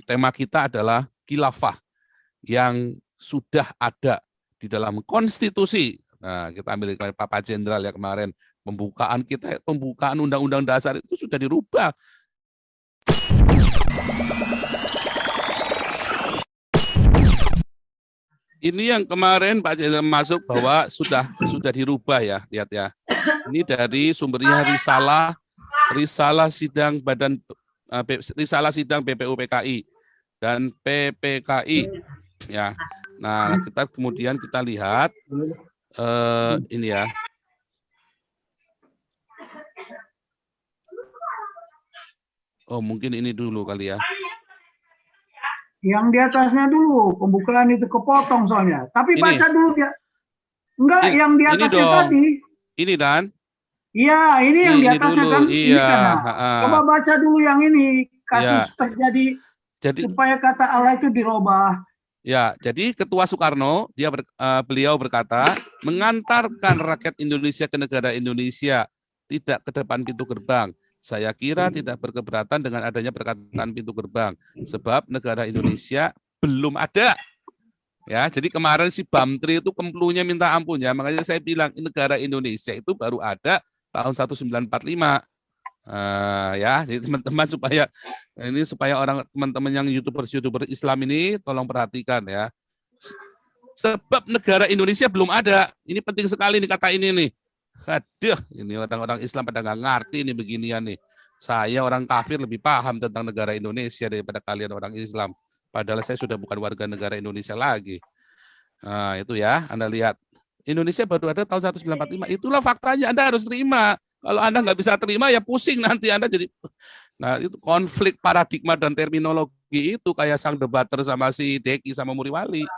tema kita adalah khilafah yang sudah ada di dalam konstitusi. Nah, kita ambil Pak Jenderal ya kemarin, pembukaan Undang-Undang Dasar itu sudah dirubah. Ini yang kemarin Pak Jenderal masuk bahwa sudah dirubah ya, lihat ya. Ini dari sumbernya risalah sidang risalah sidang BPUPKI dan PPKI ya. Nah, kemudian kita lihat ini ya. Oh, mungkin ini dulu kali ya. Yang di atasnya dulu, pembukaan itu kepotong soalnya. Tapi ini. Baca dulu dia. Enggak, yang di atasnya tadi. Ini Dan. Iya, ini yang di atasnya dulu. kan. Iya. Ini kan. Coba baca dulu yang ini. Kasus terjadi supaya kata Allah itu dirubah. Ya, jadi Ketua Soekarno, beliau berkata, mengantarkan rakyat Indonesia ke negara Indonesia, tidak ke depan pintu gerbang. Saya kira tidak berkeberatan dengan adanya perkataan pintu gerbang, sebab negara Indonesia belum ada. Ya, jadi kemarin si Bamtri itu kemplunya minta ampun ya, makanya saya bilang negara Indonesia itu baru ada tahun 1945. Ya, jadi teman-teman supaya teman-teman yang youtuber Islam ini tolong perhatikan ya. Sebab negara Indonesia belum ada. Ini penting sekali nih kata ini nih. Aduh, ini orang-orang Islam pada nggak ngerti nih beginian nih. Saya orang kafir lebih paham tentang negara Indonesia daripada kalian orang Islam. Padahal saya sudah bukan warga negara Indonesia lagi. Nah, itu ya, Anda lihat. Indonesia baru ada tahun 1945. Itulah faktanya, Anda harus terima. Kalau Anda nggak bisa terima, ya pusing nanti Anda jadi. Nah, itu konflik paradigma dan terminologi itu kayak sang debater sama si Deki sama Muriwali.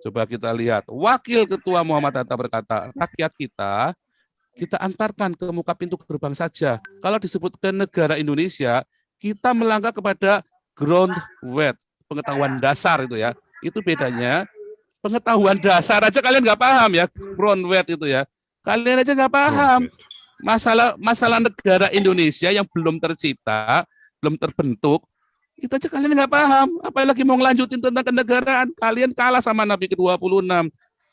Coba kita lihat. Wakil Ketua Muhammad Hatta berkata, rakyat kita antarkan ke muka pintu gerbang saja. Kalau disebutkan negara Indonesia, kita melangkah kepada ground wet, pengetahuan dasar itu ya. Itu bedanya. Pengetahuan dasar aja kalian nggak paham ya, ground wet itu ya. Kalian aja nggak paham. Masalah negara Indonesia yang belum tercipta, belum terbentuk, itu aja kalian nggak paham. Apalagi mau ngelanjutin tentang kenegaraan, kalian kalah sama Nabi ke-26.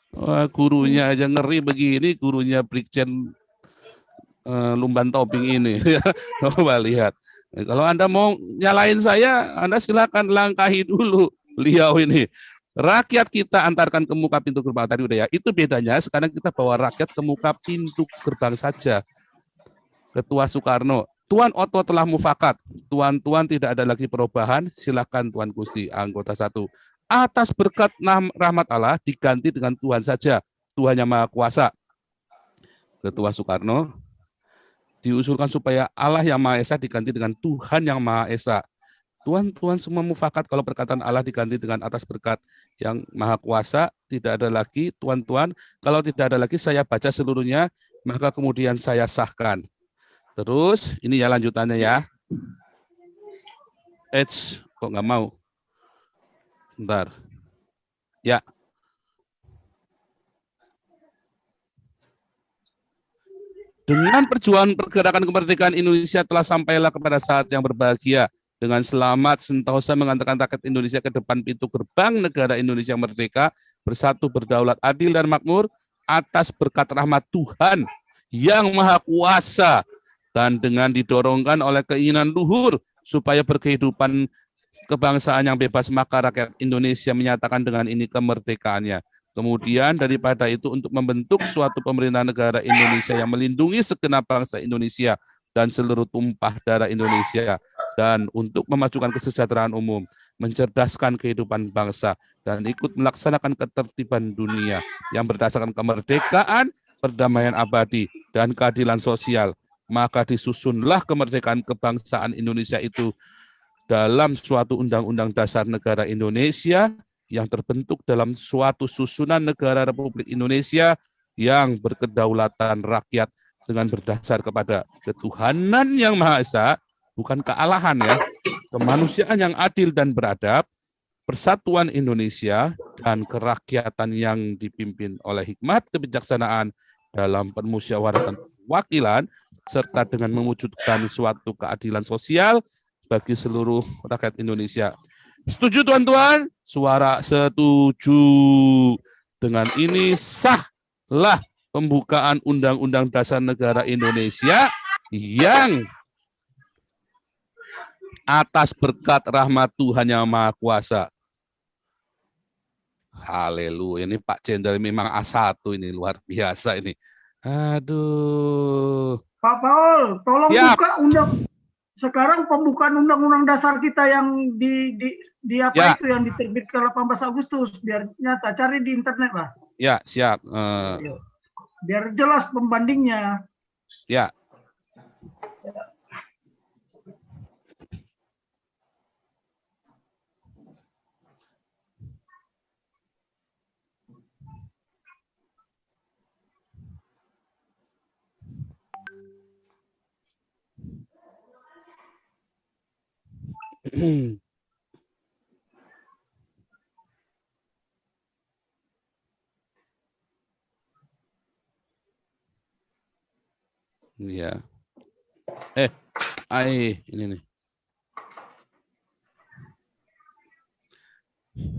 Wah, gurunya aja ngeri begini, gurunya Brigjen Lumban Tobing ini. Coba lihat. Kalau Anda mau nyalain saya, Anda silakan langkahi dulu beliau ini. Rakyat kita antarkan ke muka pintu gerbang tadi udah ya. Itu bedanya sekarang kita bawa rakyat ke muka pintu gerbang saja. Ketua Soekarno, Tuan Otto telah mufakat. Tuan-tuan tidak ada lagi perubahan, silakan Tuan Gusti. Anggota 1. Atas berkat rahmat Allah diganti dengan Tuhan saja. Tuhan yang Maha Kuasa. Ketua Soekarno, diusulkan supaya Allah yang Maha Esa diganti dengan Tuhan yang Maha Esa. Tuan-tuan semua mufakat kalau perkataan Allah diganti dengan atas berkat yang Maha Kuasa, tidak ada lagi, tuan-tuan, kalau tidak ada lagi saya baca seluruhnya, maka kemudian saya sahkan. Terus, ini ya lanjutannya ya. Kok nggak mau? Bentar. Ya. Dengan perjuangan pergerakan kemerdekaan Indonesia telah sampailah kepada saat yang berbahagia. Dengan selamat sentosa mengantarkan rakyat Indonesia ke depan pintu gerbang negara Indonesia merdeka, bersatu berdaulat adil dan makmur atas berkat rahmat Tuhan yang Maha Kuasa dan dengan didorongkan oleh keinginan luhur supaya berkehidupan kebangsaan yang bebas, maka rakyat Indonesia menyatakan dengan ini kemerdekaannya. Kemudian daripada itu untuk membentuk suatu pemerintahan negara Indonesia yang melindungi segenap bangsa Indonesia dan seluruh tumpah darah Indonesia, dan untuk memajukan kesejahteraan umum, mencerdaskan kehidupan bangsa, dan ikut melaksanakan ketertiban dunia yang berdasarkan kemerdekaan, perdamaian abadi, dan keadilan sosial. Maka disusunlah kemerdekaan kebangsaan Indonesia itu dalam suatu undang-undang dasar negara Indonesia yang terbentuk dalam suatu susunan negara Republik Indonesia yang berkedaulatan rakyat dengan berdasar kepada ketuhanan yang Maha Esa, bukan kealahan ya, kemanusiaan yang adil dan beradab, persatuan Indonesia, dan kerakyatan yang dipimpin oleh hikmat kebijaksanaan dalam permusyawaratan wakilan, serta dengan mewujudkan suatu keadilan sosial bagi seluruh rakyat Indonesia. Setuju teman-teman? Suara setuju. Dengan ini sahlah pembukaan Undang-Undang Dasar Negara Indonesia yang atas berkat rahmat Tuhan Yang Maha Kuasa. Haleluya, ini Pak Jenderal memang A1 ini, luar biasa ini. Aduh. Pak Paul, tolong buka sekarang pembukaan Undang-Undang Dasar kita yang di apa itu yang diterbitkan 18 Agustus, biar nyata, cari di internet lah. Ya, siap. Biar jelas pembandingnya. Ya. Ya. Ini nih.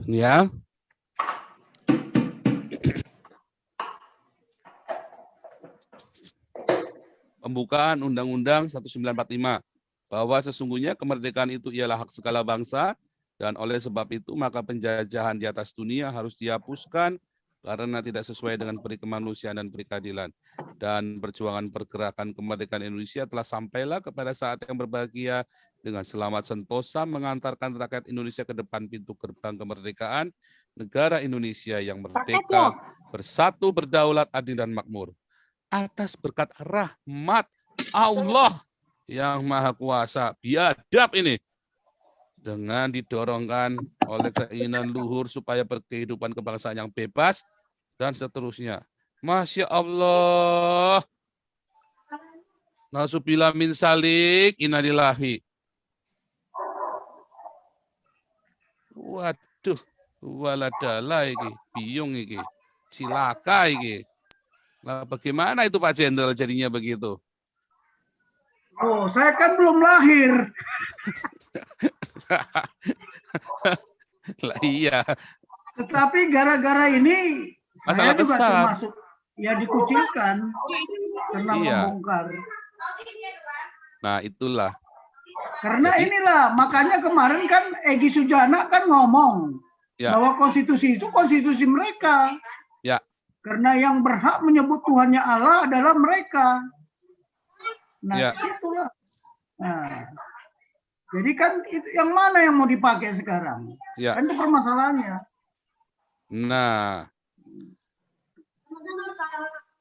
Ya. Pembukaan Undang-Undang 1945 bahwa sesungguhnya kemerdekaan itu ialah hak segala bangsa dan oleh sebab itu maka penjajahan di atas dunia harus dihapuskan karena tidak sesuai dengan peri kemanusiaan dan peri keadilan. Dan perjuangan pergerakan kemerdekaan Indonesia telah sampailah kepada saat yang berbahagia dengan selamat sentosa mengantarkan rakyat Indonesia ke depan pintu gerbang kemerdekaan negara Indonesia yang merdeka, bersatu, berdaulat, adil, dan makmur. Atas berkat rahmat Allah yang Maha Kuasa, biadab ini, dengan didorongkan oleh keinginan luhur supaya berkehidupan kebangsaan yang bebas dan seterusnya. Masya Allah. Nasubillah min salik innalillahi. Waduh, waladala iki, biung iki, cilaka iki. Nah, bagaimana itu Pak Jenderal jadinya begitu? Oh, saya kan belum lahir. Lah iya. Tetapi gara-gara ini masalah saya juga besar. Termasuk ya dikucilkan karena membongkar. Nah, itulah. Karena inilah, makanya kemarin kan Egy Sujana kan ngomong bahwa konstitusi itu konstitusi mereka. Ya. Karena yang berhak menyebut Tuhannya Allah adalah mereka. Nah, itulah. Nah, jadi kan itu yang mana yang mau dipakai sekarang? Kan itu permasalahannya. Nah,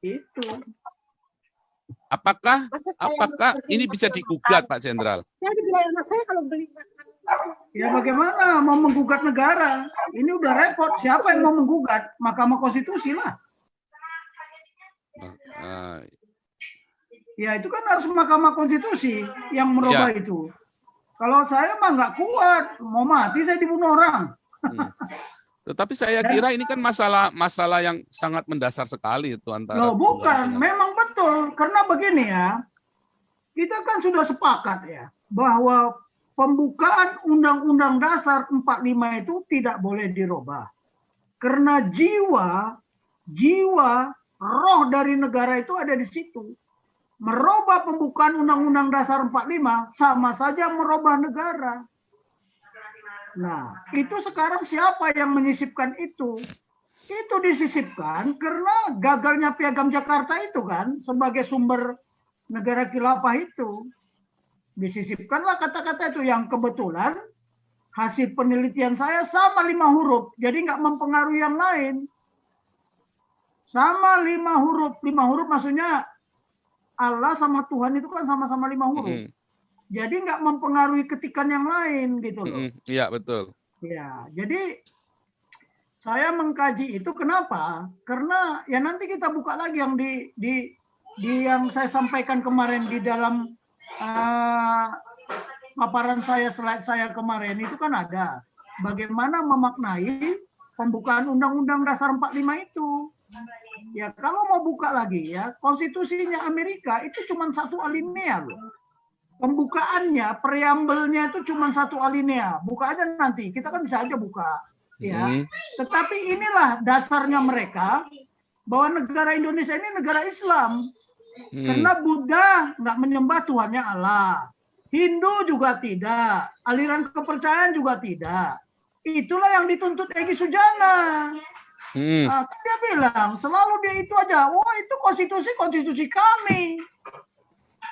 itu. Apakah ini bisa digugat, Pak Jenderal? Ya bagaimana mau menggugat negara? Ini udah repot. Siapa yang mau menggugat? Mahkamah Konstitusi lah. Ya itu kan harus Mahkamah Konstitusi yang merubah itu. Kalau saya mah nggak kuat, mau mati saya dibunuh orang. Tetapi saya kira ini kan masalah yang sangat mendasar sekali itu antara. Loh bukan, memang betul. Karena begini ya, kita kan sudah sepakat ya bahwa pembukaan Undang-Undang Dasar 45 itu tidak boleh dirubah. Karena jiwa roh dari negara itu ada di situ. Merubah pembukaan Undang-Undang Dasar 45 sama saja merubah negara. Nah, itu sekarang siapa yang menyisipkan itu? Itu disisipkan karena gagalnya Piagam Jakarta itu kan sebagai sumber negara khilafah itu. Disisipkanlah kata-kata itu yang kebetulan hasil penelitian saya sama 5 huruf, jadi nggak mempengaruhi yang lain. Sama 5 huruf, 5 huruf maksudnya Allah sama Tuhan itu kan sama-sama 5 huruf. Jadi nggak mempengaruhi ketikan yang lain gitu loh. Iya, betul. Ya, jadi saya mengkaji itu kenapa? Karena ya nanti kita buka lagi yang di yang saya sampaikan kemarin di dalam paparan saya, slide saya kemarin itu kan ada bagaimana memaknai pembukaan Undang-Undang Dasar 45 itu. Ya kalau mau buka lagi ya, konstitusinya Amerika itu cuma 1 alinea loh. pembukaannya, preambelnya itu cuma satu alinea. Buka aja nanti, kita kan bisa aja buka. Ya. Tetapi inilah dasarnya mereka bahwa negara Indonesia ini negara Islam. Karena Buddha nggak menyembah Tuhannya Allah. Hindu juga tidak. Aliran kepercayaan juga tidak. Itulah yang dituntut Egy Sujana. Nah, kan dia bilang, selalu dia itu aja. Wah, itu konstitusi kami.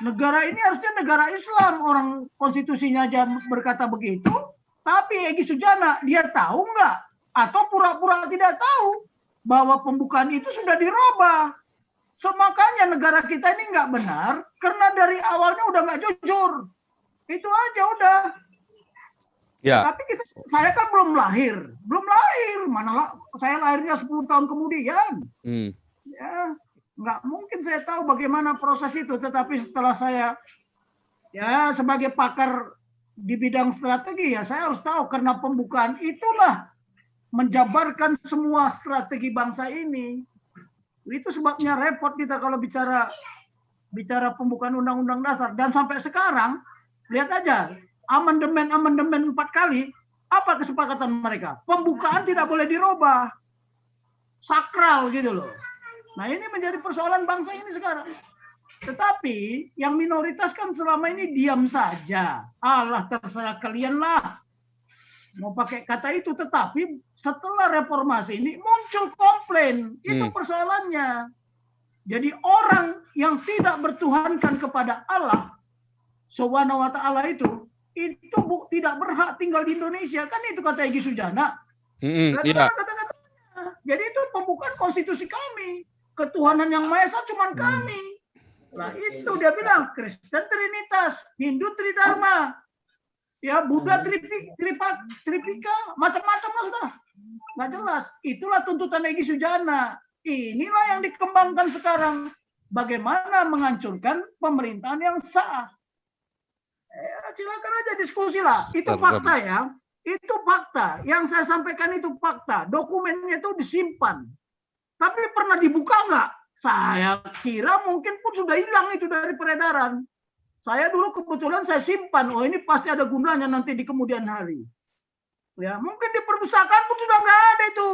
Negara ini harusnya negara Islam. Orang konstitusinya aja berkata begitu. Tapi Egy Sujana, dia tahu nggak? Atau pura-pura tidak tahu bahwa pembukaan itu sudah dirubah. So, makanya negara kita ini nggak benar karena dari awalnya udah nggak jujur. Itu aja udah. Ya. Tapi saya kan belum lahir. Mana saya lahirnya 10 tahun kemudian. Ya, nggak mungkin saya tahu bagaimana proses itu. Tetapi setelah saya ya sebagai pakar di bidang strategi ya saya harus tahu karena pembukaan itulah menjabarkan semua strategi bangsa ini. Itu sebabnya repot kita kalau bicara pembukaan undang-undang dasar. Dan sampai sekarang, lihat aja, amandemen 4 kali, apa kesepakatan mereka? Pembukaan tidak boleh dirubah. Sakral gitu loh. Nah ini menjadi persoalan bangsa ini sekarang. Tetapi yang minoritas kan selama ini diam saja. Alah terserah kalian lah. Mau pakai kata itu, tetapi setelah reformasi ini muncul komplain. Itu persoalannya. Jadi orang yang tidak bertuhankan kepada Allah Subhanahu wa ta'ala itu tidak berhak tinggal di Indonesia. Kan itu kata Egy Sujana. Kata-katanya. Jadi itu pembukaan konstitusi kami. Ketuhanan yang Maha Esa cuma kami. Nah itu dia bilang, Kristen Trinitas, Hindu Tridharma. Ya, Buddha Tripika, macam-macam lah sudah. Nggak jelas. Itulah tuntutan Egy Sujana. Inilah yang dikembangkan sekarang. Bagaimana menghancurkan pemerintahan yang sah. Silakan aja diskusi lah. Itu fakta ya. Itu fakta. Yang saya sampaikan itu fakta. Dokumennya itu disimpan. Tapi pernah dibuka nggak? Saya kira mungkin pun sudah hilang itu dari peredaran. Saya dulu kebetulan saya simpan, oh ini pasti ada gunanya nanti di kemudian hari. Ya, mungkin di perpustakaan pun sudah nggak ada itu.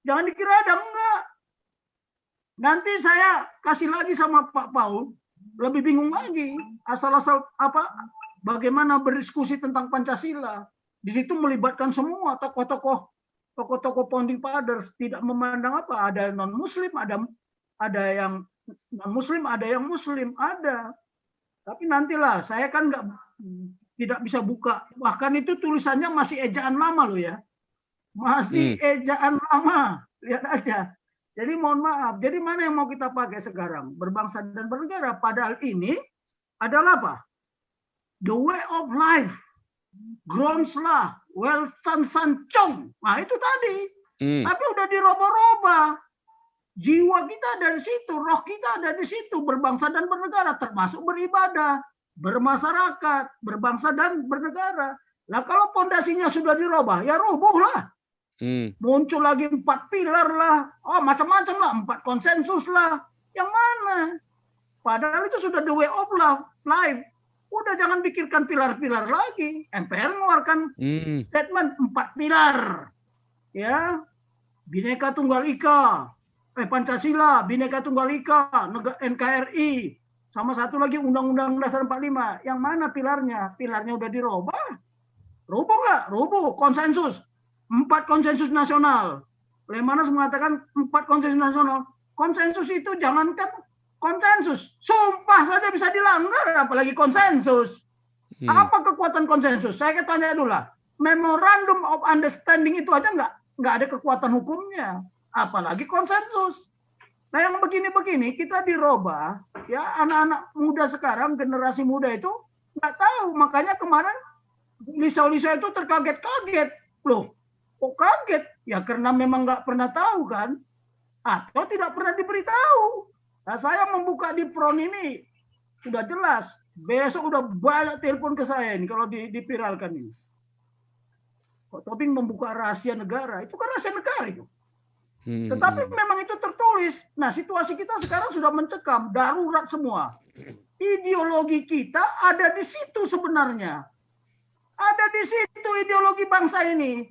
Jangan dikira ada, enggak. Nanti saya kasih lagi sama Pak Paul, lebih bingung lagi. Asal-asal bagaimana berdiskusi tentang Pancasila. Di situ melibatkan semua tokoh-tokoh founding fathers, tidak memandang ada non-muslim, ada yang non-muslim, ada yang muslim, ada. Tapi nantilah, saya kan tidak bisa buka. Bahkan itu tulisannya masih ejaan lama loh ya. Masih ejaan lama. Lihat aja. Jadi mohon maaf. Jadi mana yang mau kita pakai sekarang? Berbangsa dan bernegara. Padahal ini adalah apa? The way of life. Gronslah. Well san chong. Nah itu tadi. Tapi udah diroba-roba. Jiwa kita ada di situ, roh kita ada di situ, berbangsa dan bernegara, termasuk beribadah, bermasyarakat, berbangsa dan bernegara. Nah kalau pondasinya sudah dirubah, ya rubuhlah. Muncul lagi 4 pilar lah, macam-macam lah, 4 konsensus lah. Yang mana? Padahal itu sudah the way of life. Udah jangan pikirkan pilar-pilar lagi. MPR mengeluarkan statement 4 pilar. Ya, Bhinneka Tunggal Ika. Pancasila, Bhinneka Tunggal Ika, NKRI, sama satu lagi Undang-Undang Dasar 45. Yang mana pilarnya? Pilarnya udah dirubah. Rubuh nggak? Rubuh. Konsensus. 4 konsensus nasional. Lemhanas mengatakan 4 konsensus nasional. Konsensus itu jangankan konsensus. Sumpah saja bisa dilanggar, apalagi konsensus. Apa kekuatan konsensus? Saya tanya dulu lah. Memorandum of Understanding itu aja nggak ada kekuatan hukumnya. Apalagi konsensus. Nah yang begini-begini kita dirubah, ya anak-anak muda sekarang, generasi muda itu nggak tahu. Makanya kemarin Lisa itu terkaget-kaget. Loh, kok kaget? Ya karena memang nggak pernah tahu kan? Atau tidak pernah diberitahu. Nah saya membuka di Pron ini, sudah jelas. Besok udah banyak telepon ke saya ini kalau dipiralkan ini. Kok Tobing membuka rahasia negara? Itu kan rahasia negara itu. Tetapi memang itu tertulis. Nah, situasi kita sekarang sudah mencekam, darurat semua. ideologi kita ada di situ sebenarnya. Ada di situ ideologi bangsa ini.